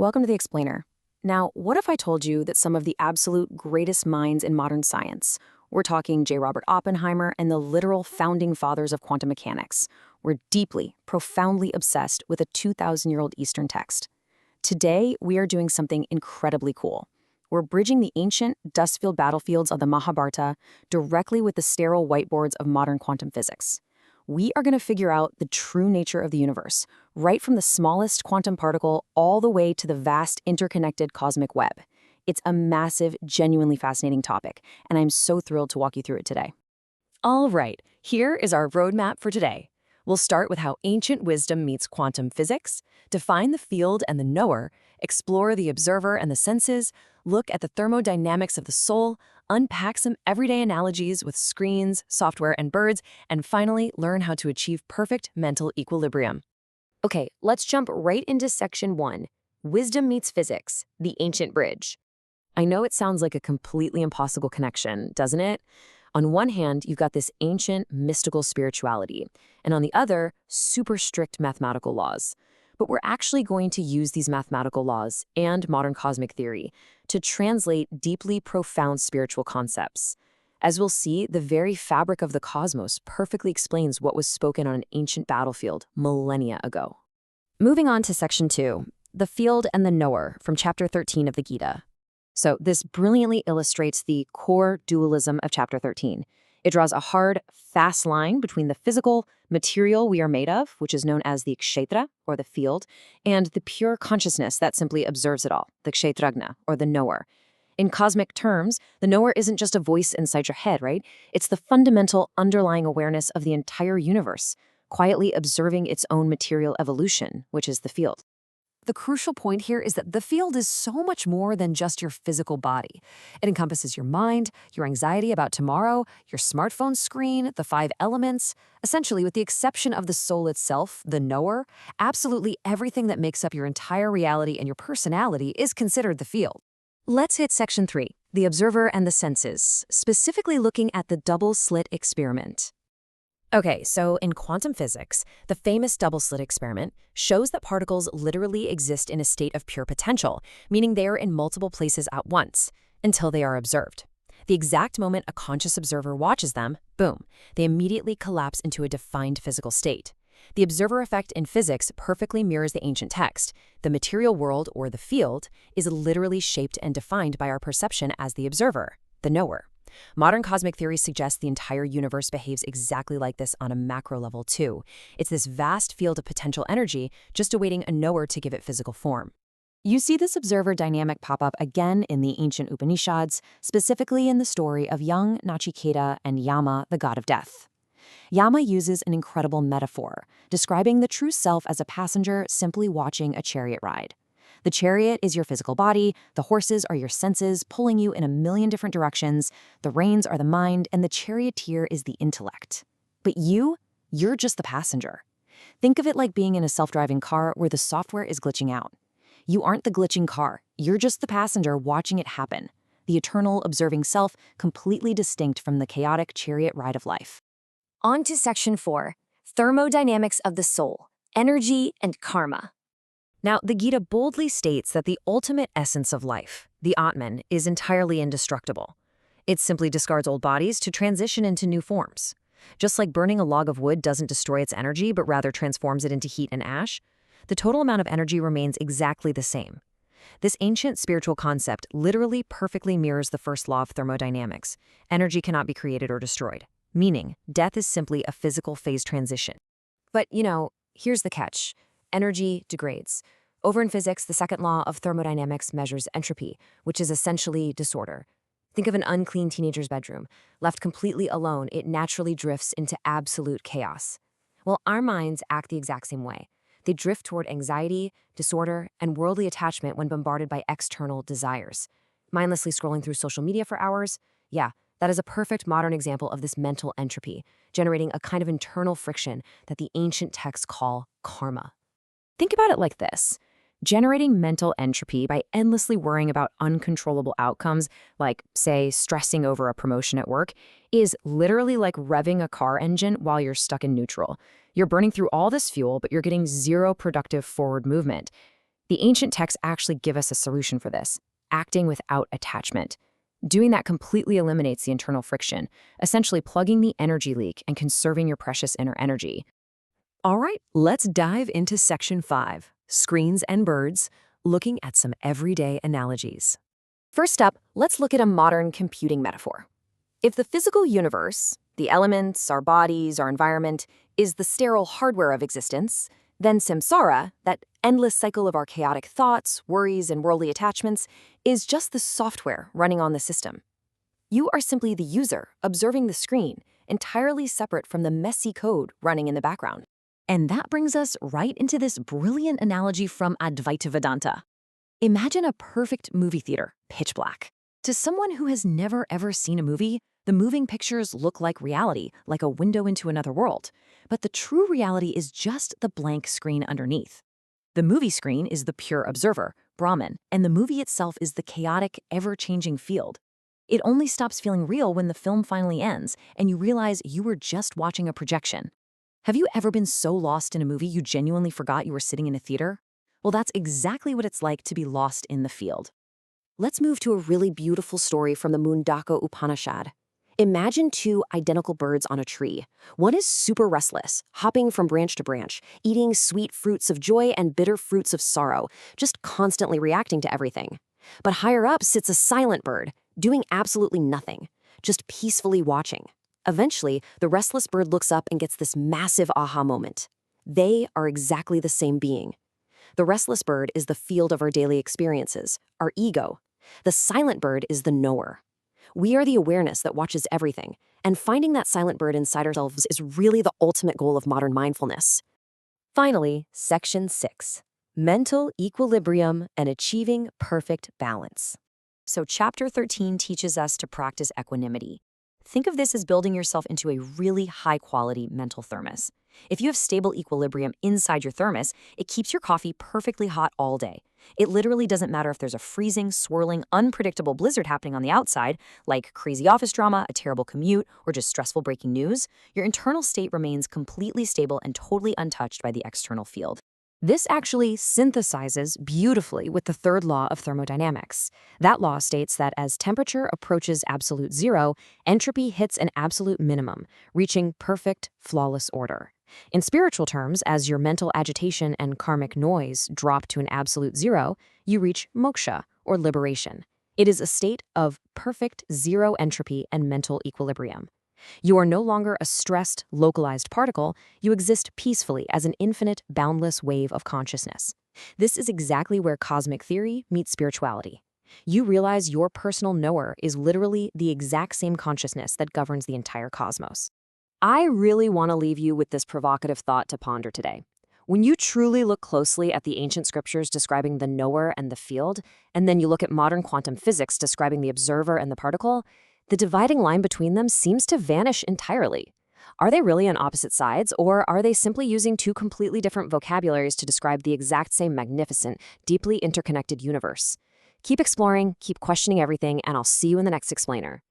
Welcome to the Explainer. Now, what if I told you that some of the absolute greatest minds in modern science, we're talking J. Robert Oppenheimer and the literal founding fathers of quantum mechanics, were deeply, profoundly obsessed with a 2,000-year-old Eastern text? Today, we are doing something incredibly cool. We're bridging the ancient, dust-filled battlefields of the Mahabharata directly with the sterile whiteboards of modern quantum physics. We are going to figure out the true nature of the universe, right from the smallest quantum particle all the way to the vast interconnected cosmic web. It's a massive, genuinely fascinating topic, and I'm so thrilled to walk you through it today. All right, here is our roadmap for today. We'll start with how ancient wisdom meets quantum physics, define the field and the knower, explore the observer and the senses, look at the thermodynamics of the soul, unpack some everyday analogies with screens, software, and birds, and finally learn how to achieve perfect mental equilibrium. Okay, let's jump right into section 1, Wisdom Meets Physics, the Ancient Bridge. I know it sounds like a completely impossible connection, doesn't it? On one hand, you've got this ancient, mystical spirituality, and on the other, super strict mathematical laws. But we're actually going to use these mathematical laws and modern cosmic theory to translate deeply profound spiritual concepts. As we'll see, the very fabric of the cosmos perfectly explains what was spoken on an ancient battlefield millennia ago. Moving on to section 2, the field and the knower, from chapter 13 of the Gita. So this brilliantly illustrates the core dualism of chapter 13. It draws a hard, fast line between the physical material we are made of, which is known as the Kshetra, or the field, and the pure consciousness that simply observes it all, the Kshetrajna, or the knower. In cosmic terms, the knower isn't just a voice inside your head, right? It's the fundamental underlying awareness of the entire universe, quietly observing its own material evolution, which is the field. The crucial point here is that the field is so much more than just your physical body. It encompasses your mind, your anxiety about tomorrow, your smartphone screen, the 5 elements. Essentially, with the exception of the soul itself, the knower, absolutely everything that makes up your entire reality and your personality is considered the field. Let's hit section 3, the observer and the senses, specifically looking at the double-slit experiment. Okay, so in quantum physics, the famous double-slit experiment shows that particles literally exist in a state of pure potential, meaning they are in multiple places at once, until they are observed. The exact moment a conscious observer watches them, boom, they immediately collapse into a defined physical state. The observer effect in physics perfectly mirrors the ancient text. The material world, or the field, is literally shaped and defined by our perception as the observer, the knower. Modern cosmic theory suggests the entire universe behaves exactly like this on a macro level too. It's this vast field of potential energy just awaiting a knower to give it physical form. You see this observer dynamic pop up again in the ancient Upanishads, specifically in the story of young Nachiketa and Yama, the god of death. Yama uses an incredible metaphor, describing the true self as a passenger simply watching a chariot ride. The chariot is your physical body, the horses are your senses pulling you in a million different directions, the reins are the mind, and the charioteer is the intellect. But you're just the passenger. Think of it like being in a self-driving car where the software is glitching out. You aren't the glitching car, you're just the passenger watching it happen. The eternal, observing self, completely distinct from the chaotic chariot ride of life. On to section 4, Thermodynamics of the Soul, Energy and Karma. Now, the Gita boldly states that the ultimate essence of life, the Atman, is entirely indestructible. It simply discards old bodies to transition into new forms. Just like burning a log of wood doesn't destroy its energy, but rather transforms it into heat and ash, the total amount of energy remains exactly the same. This ancient spiritual concept literally perfectly mirrors the first law of thermodynamics. Energy cannot be created or destroyed, meaning death is simply a physical phase transition. But, here's the catch. Energy degrades. Over in physics, the second law of thermodynamics measures entropy, which is essentially disorder. Think of an unclean teenager's bedroom. Left completely alone, it naturally drifts into absolute chaos. Well, our minds act the exact same way. They drift toward anxiety, disorder, and worldly attachment when bombarded by external desires. Mindlessly scrolling through social media for hours? Yeah, that is a perfect modern example of this mental entropy, generating a kind of internal friction that the ancient texts call karma. Think about it like this. Generating mental entropy by endlessly worrying about uncontrollable outcomes, like, say, stressing over a promotion at work, is literally like revving a car engine while you're stuck in neutral. You're burning through all this fuel, but you're getting zero productive forward movement. The ancient texts actually give us a solution for this: acting without attachment. Doing that completely eliminates the internal friction, essentially plugging the energy leak and conserving your precious inner energy. All right, let's dive into Section 5, Screens and Birds, looking at some everyday analogies. First up, let's look at a modern computing metaphor. If the physical universe, the elements, our bodies, our environment, is the sterile hardware of existence, then samsara, that endless cycle of our chaotic thoughts, worries, and worldly attachments, is just the software running on the system. You are simply the user, observing the screen, entirely separate from the messy code running in the background. And that brings us right into this brilliant analogy from Advaita Vedanta. Imagine a perfect movie theater, pitch black. To someone who has never ever seen a movie, the moving pictures look like reality, like a window into another world. But the true reality is just the blank screen underneath. The movie screen is the pure observer, Brahman, and the movie itself is the chaotic, ever-changing field. It only stops feeling real when the film finally ends and you realize you were just watching a projection. Have you ever been so lost in a movie you genuinely forgot you were sitting in a theater? Well, that's exactly what it's like to be lost in the field. Let's move to a really beautiful story from the Mundaka Upanishad. Imagine two identical birds on a tree. One is super restless, hopping from branch to branch, eating sweet fruits of joy and bitter fruits of sorrow, just constantly reacting to everything. But higher up sits a silent bird, doing absolutely nothing, just peacefully watching. Eventually, the restless bird looks up and gets this massive aha moment. They are exactly the same being. The restless bird is the field of our daily experiences, our ego. The silent bird is the knower. We are the awareness that watches everything, and finding that silent bird inside ourselves is really the ultimate goal of modern mindfulness. Finally, Section 6, Mental Equilibrium and Achieving Perfect Balance. So Chapter 13 teaches us to practice equanimity. Think of this as building yourself into a really high-quality mental thermos. If you have stable equilibrium inside your thermos, it keeps your coffee perfectly hot all day. It literally doesn't matter if there's a freezing, swirling, unpredictable blizzard happening on the outside, like crazy office drama, a terrible commute, or just stressful breaking news. Your internal state remains completely stable and totally untouched by the external field. This actually synthesizes beautifully with the third law of thermodynamics. That law states that as temperature approaches absolute zero, entropy hits an absolute minimum, reaching perfect, flawless order. In spiritual terms, as your mental agitation and karmic noise drop to an absolute zero, you reach moksha, or liberation. It is a state of perfect zero entropy and mental equilibrium. You are no longer a stressed, localized particle. You exist peacefully as an infinite, boundless wave of consciousness. This is exactly where cosmic theory meets spirituality. You realize your personal knower is literally the exact same consciousness that governs the entire cosmos. I really want to leave you with this provocative thought to ponder today. When you truly look closely at the ancient scriptures describing the knower and the field, and then you look at modern quantum physics describing the observer and the particle, the dividing line between them seems to vanish entirely. Are they really on opposite sides, or are they simply using two completely different vocabularies to describe the exact same magnificent, deeply interconnected universe? Keep exploring, keep questioning everything, and I'll see you in the next explainer.